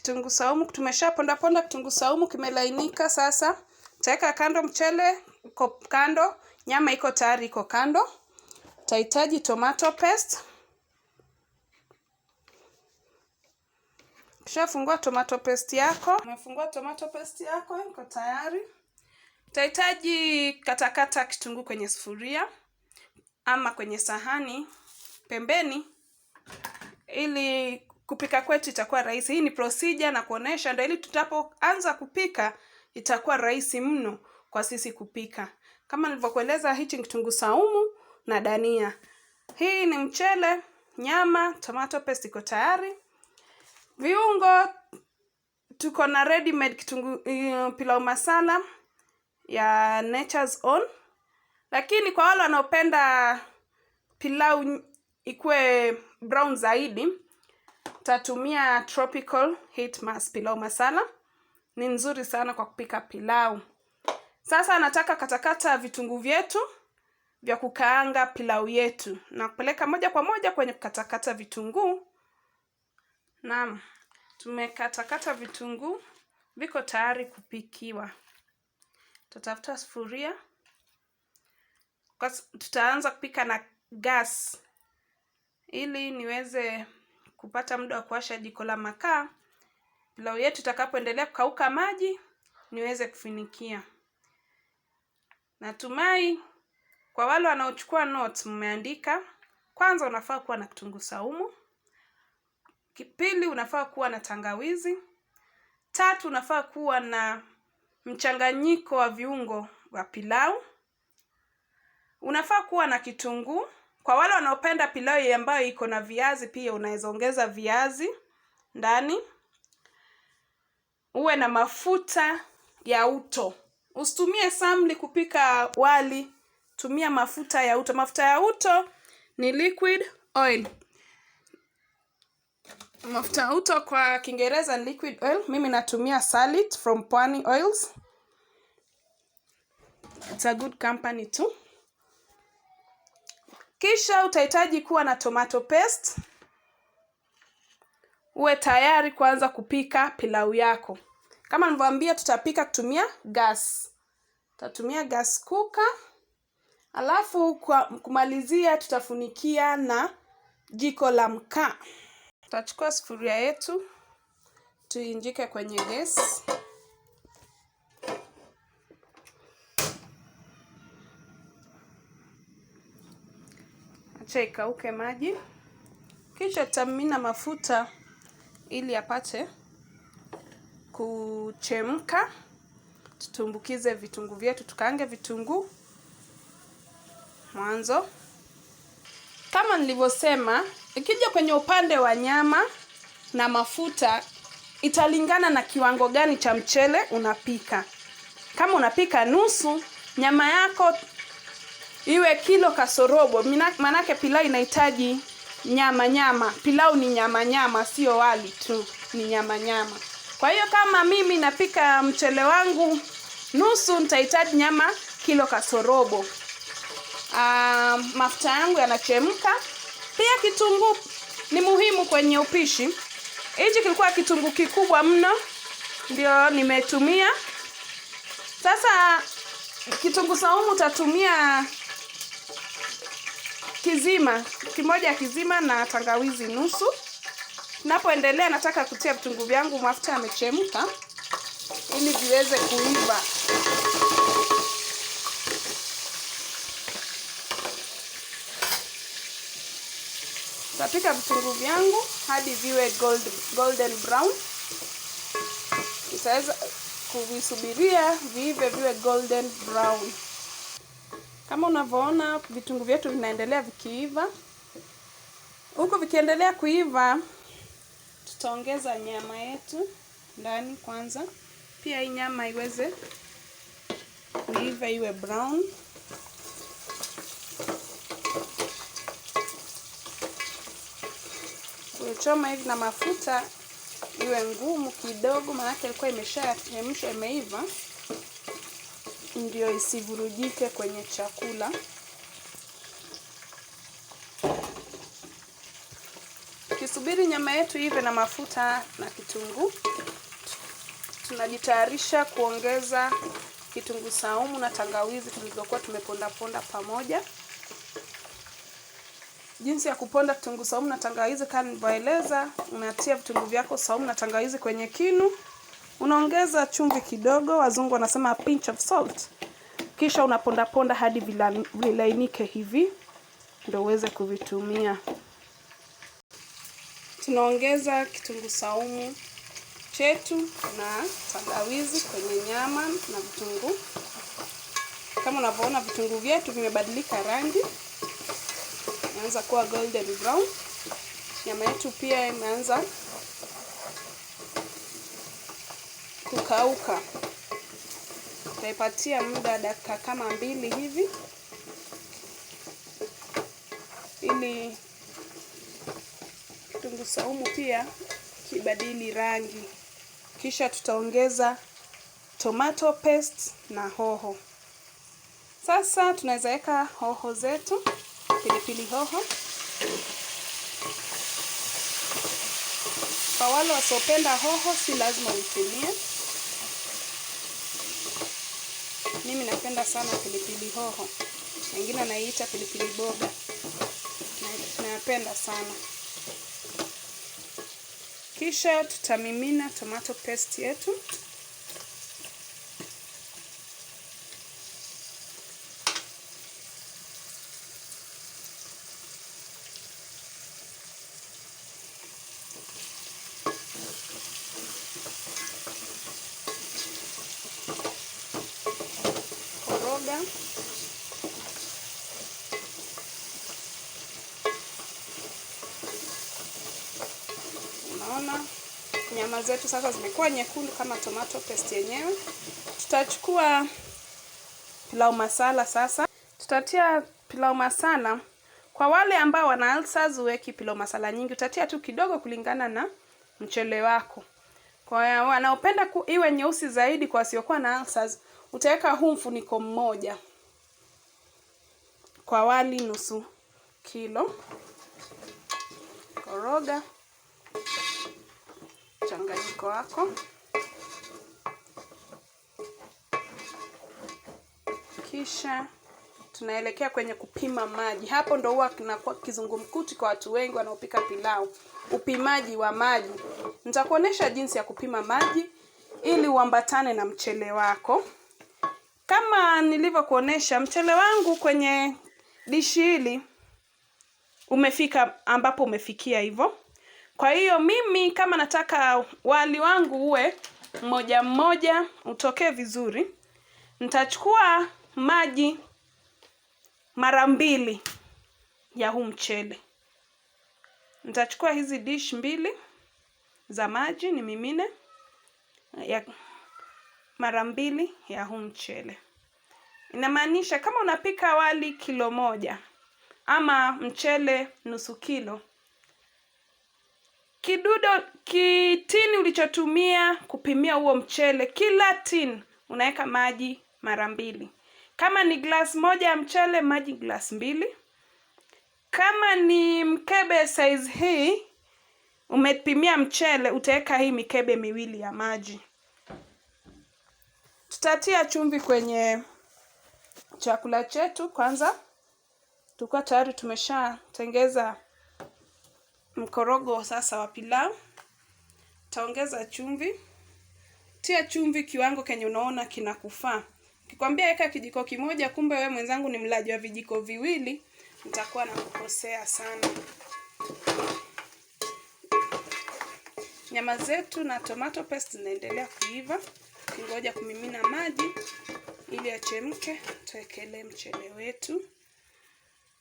kitunguu saumu. Tumeshaponda ponda kitunguu saumu, kimelainika. Sasa taweka kando, mchele uko kando, nyama iko tayari, iko kando. Utahitaji tomato paste. Kisha fungua tomato paste yako. Umefungua tomato paste yako, iko tayari. Utahitaji katakata kitunguu kwenye sufuria ama kwenye sahani pembeni, ili kupika kwetu itakuwa rahisi. Hii ni procedure na kuonesha, ndio ili tutapoanza kupika itakuwa rahisi mno kwa sisi kupika. Kama nilivyokueleza, hichi kitunguu saumu na dania. Hii ni mchele, nyama, tomato paste iko tayari. Viungo tuko na ready made kitunguu, pilau masala ya Nature's Own. Lakini kwa wale wanaopenda pilau ikue brown zaidi, tatumia tropical heat mass pilau masala. Ni nzuri sana kwa kupika pilau. Sasa nataka katakata vitunguu vyetu vya kukaanga pilau yetu, na kupeleka moja kwa moja kwenye katakata vitunguu. Naam, tumekatakata vitunguu, viko tayari kupikiwa. Tutafuta sufuria. Tutaanza kupika na gas ili niweze kupata muda wa kuwasha jiko la makaa. Pilau yetu itakapoendelea kukauka maji, niweze kufunikia. Natumai kwa wale wanaochukua notes mmeandika. Kwanza unafaa kuwa na kitunguu saumu. Pili unafaa kuwa na tangawizi. 3 unafaa kuwa na mchanganyiko wa viungo wa pilau. Unafaa kuwa na kitunguu. Kwa wale wanaopenda pilau ambayo iko na viazi, pia unaweza ongeza viazi ndani. Uwe na mafuta ya uto. Usitumie samli kupika wali, tumia mafuta ya uto. Mafuta ya uto ni liquid oil. Mafuta ya uto kwa Kiingereza ni liquid oil. Mimi natumia Salit from Pwani Oils. It's a good company too. Kisha utahitaji kuwa na tomato paste. Uwe tayari kuanza kupika pilau yako. Kama nilivyowaambia, tutapika kutumia gas. Tutatumia gas cooker. Alafu kwa kumalizia tutafunikia na jiko la mkaa. Tutachukua sufuria yetu, tuinjike kwenye gas. Acha ikauke maji. Kisha tutamimina mafuta ili yapate kuchemka. Tutumbukize vitunguu vyetu, tukaange vitunguu mwanzo. Kama nilivyosema, ikija kwenye upande wa nyama na mafuta, italingana na kiwango gani cha mchele unapika. Kama unapika nusu, nyama yako iwe kilo kasorobo. Manake pilau inahitaji nyama. Pilau ni nyama, sio wali tu, ni nyama. Kwa hiyo kama mimi napika mchele wangu nusu, nitahitaji nyama kilo kasorobo. Mafuta yangu yanachemka. Pia kitunguu ni muhimu kwenye upishi. Hichi kilikuwa kitunguu kikubwa mno, ndio nimetumia. Sasa kitunguu saumu utatumia kimoja kizima na tangawizi nusu. Napoendelea nataka kutia vitunguu vyangu, mafuta yamechemka, ili viweze kuiva. Tapika vitunguu vyangu hadi viwe golden brown. Nitaweza kuvisubiria viwe golden brown. Kama unavyoona vitunguu vyetu vinaendelea vikiiva. Huko vikiendelea kuiva, tutaongeza nyama yetu ndani kwanza. Pia hii nyama iweze kuiva, iwe brown. Kuchoma hivi na mafuta iwe ngumu kidogo, maana ilikuwa imeshachemsha, imeiva, ndio isivurujike kwenye chakula. Kisubiri Ili nyama yetu ive na mafuta na kitunguu, tunajitayarisha kuongeza kitunguu saumu na tangawizi tulizokuwa tumeponda ponda pamoja. Jinsi ya kuponda kitunguu saumu na tangawizi kama nilivyoeleza, unatia vitunguu vyako saumu na tangawizi kwenye kinu. Unaongeza chumvi kidogo, wazungu wanasema a pinch of salt. Kisha unaponda ponda hadi vilainike hivi ndio uweze kuvitumia. Tunaongeza kitunguu saumu chetu na tangawizi kwenye nyama na vitunguu. Kama unavyoona vitunguu vyetu vimebadilika rangi, imeanza kuwa golden brown. Nyama yetu pia imeanza kukauka. Tutaipatia muda dakika kama 2 hivi ili kitunguu saumu pia kibadili rangi. Kisha tutaongeza tomato paste na hoho. Sasa tunaweza weka hoho zetu, pilipili hoho. Kwa wale wasiopenda hoho si lazima uitumie. Mimi napenda sana pilipili hoho. Wengine wanaiita pilipili boga. Napenda sana. Kisha tutamimina tomato paste yetu. Koroga. Unaona nyama zetu sasa zimekuwa nyekundu kama tomato paste yenyewe. Tutachukua pilau masala sasa. Tutatia pilau masala. Kwa wale ambao wana ulcers uweki pilau masala nyingi, utatia tu kidogo kulingana na mchele wako. Kwa wanaopenda iwe nyeusi zaidi kwa wasiokuwa na ulcers, utaweka huu mfuniko mmoja kwa wali nusu kilo. Koroga mchanganyiko wako. Kisha tunaelekea kwenye kupima maji. Hapo ndo huwa kinakuwa kizungumkuti kwa watu wengi wanaopika pilau. Upimaji wa maji. Nitakuonesha jinsi ya kupima maji ili uambatane na mchele wako. Kama nilivyokuonesha, mchele wangu kwenye dishi hili umefika ambapo umefikia hivyo. Kwa hiyo mimi kama nataka wali wangu uwe mmoja mmoja utoke vizuri, nitachukua maji mara 2 ya huu mchele. Nitachukua hizi dish 2 za maji nimimine ya mara 2 ya huu mchele. Inamaanisha kama unapika wali kilo 1 ama mchele nusu kilo, kitini ulichotumia kupimia huo mchele, kila tin unaweka maji mara 2. Kama ni glass 1 ya mchele, maji glass 2. Kama ni mkebe size hii umepimia mchele, utaweka hii mikebe 2 ya maji. Tutatia chumvi kwenye chakula chetu kwanza. Tuko tayari tumeshatengeza mkorogo sasa wa pilau. Taongeza chumvi. Tia chumvi kiwango kenye unaona kinakufaa. Nikikwambia weka kijiko kimoja, kumbe wewe mwenzangu ni mlaji wa vijiko 2, nitakuwa nakukosea sana. Nyama zetu na tomato paste zinaendelea kuiva. Kingoja kumimina maji ili yachemke, tuwekelee mchele wetu.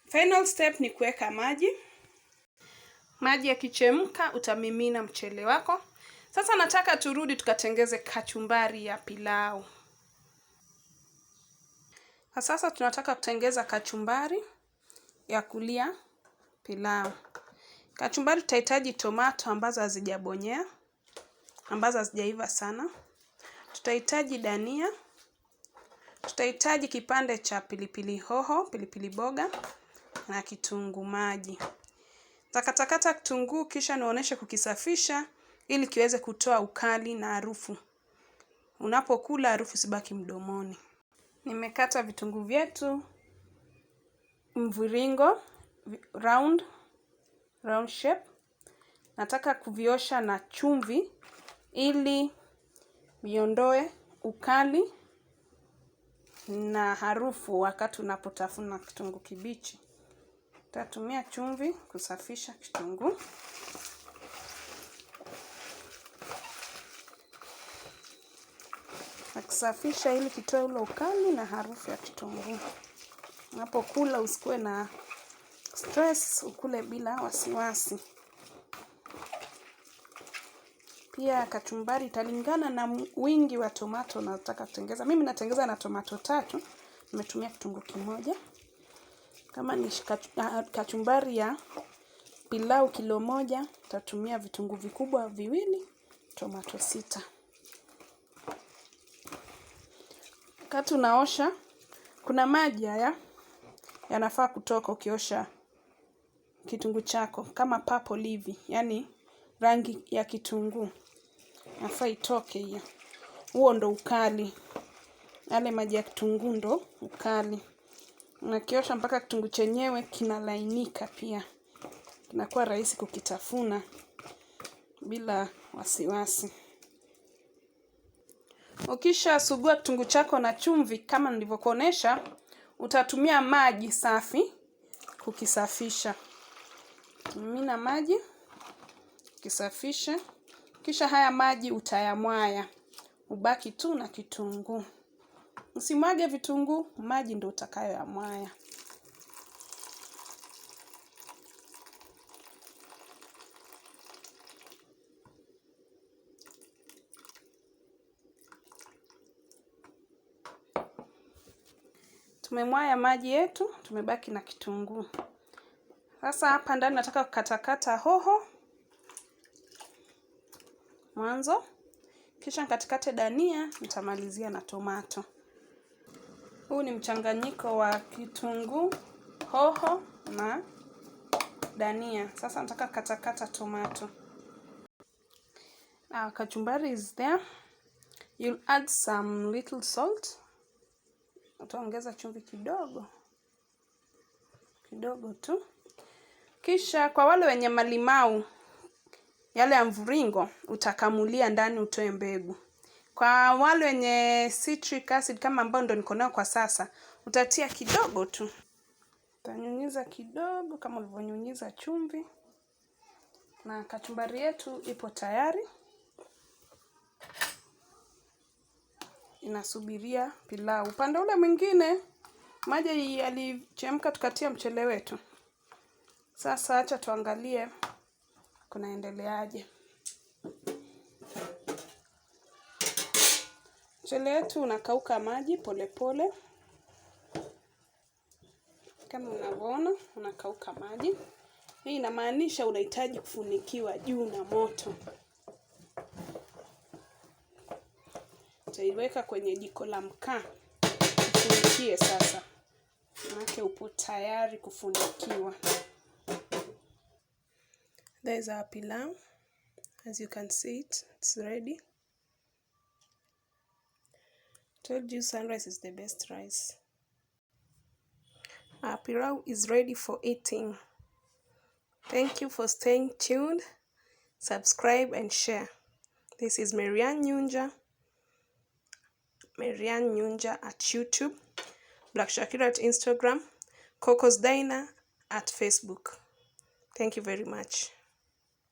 Final step ni kuweka maji. Maji yakichemka utamimina mchele wako. Sasa nataka turudi tukatengeze kachumbari ya pilau. Sasa tunataka kutengeza kachumbari ya kulia pilau. Kachumbari tutahitaji tomato ambazo hazijabonyea, ambazo hazijaiva sana. Tutahitaji dania. Tutahitaji kipande cha pilipili hoho, pilipili boga na kitunguu maji. Takatakata kitunguu kisha nionyeshe kukisafisha ili kiweze kutoa ukali na harufu. Unapokula harufu isibaki mdomoni. Nimekata vitunguu vyetu mviringo, round shape. Nataka kuviosha na chumvi ili viondoe ukali na harufu wakati unapotafuna kitunguu kibichi. Tatumia chumvi kusafisha kitunguu. Nakisafisha ili kitoe ule ukali na harufu ya kitunguu. Unapokula usikuwe na stress, ukule bila wasiwasi. Pia kachumbari italingana na wingi wa tomato nataka kutengeza. Mimi natengeza na tomato 3. Nimetumia kitunguu kimoja. Kama ni kachumbari ya pilau kilo 1, tatumia vitunguu vikubwa 2, tomato 6. Wakati unaosha, kuna maji haya yanafaa kutoka ukiosha kitunguu chako kama purple hivi, yani rangi ya kitunguu. Yafaa itoke hiyo. Huo ndo ukali. Yale maji ya kitunguu ndo ukali. Unakiosha mpaka kitunguu chenyewe kinalainika pia. Kinakuwa rahisi kukitafuna bila wasiwasi. Ukisha sugua kitunguu chako na chumvi kama nilivyokuonesha, utatumia maji safi kukisafisha. Mimina maji, kisafishe. Kisha haya maji utayamwaya. Ubaki tu na kitunguu. Usimwage vitunguu, maji ndio utakayoyamwaya. Tumemwaya maji yetu, tumebaki na kitunguu. Sasa hapa ndani nataka kukatakata hoho mwanzo. Kisha nikatakate dania, nitamalizia na tomato. Huu ni mchanganyiko wa kitunguu, hoho na dania. Sasa nataka kukatakata tomato. Kachumbari is there. You'll add some little salt. Utaongeza chumvi kidogo. Kidogo tu. Kisha kwa wale wenye malimau yale ya mviringo, utakamulia ndani utoe mbegu. Kwa wale wenye citric acid kama ambao ndo niko nao kwa sasa, utatia kidogo tu. Utanyunyiza kidogo kama ulivyonyunyiza chumvi. Na kachumbari yetu ipo tayari. Inasubiria pilau. Upande ule mwingine maji yalichemka tukatia mchele wetu. Sasa acha tuangalie kunaendeleaje. Mchele wetu unakauka maji pole pole. Kama unavyoona unakauka maji. Hii inamaanisha unahitaji kufunikiwa juu na moto. Utaiweka kwenye jiko la mkaa. Ufunikie sasa. Maana upo tayari kufunikiwa. There's our pilau. As you can see it's ready. Told you sunrise is the best rice. Our pilau is ready for eating. Thank you for staying tuned. Subscribe and share. This is Marianne Nyunja at YouTube, Black Shakira at Instagram, Coco's Diner at Facebook. Thank you very much.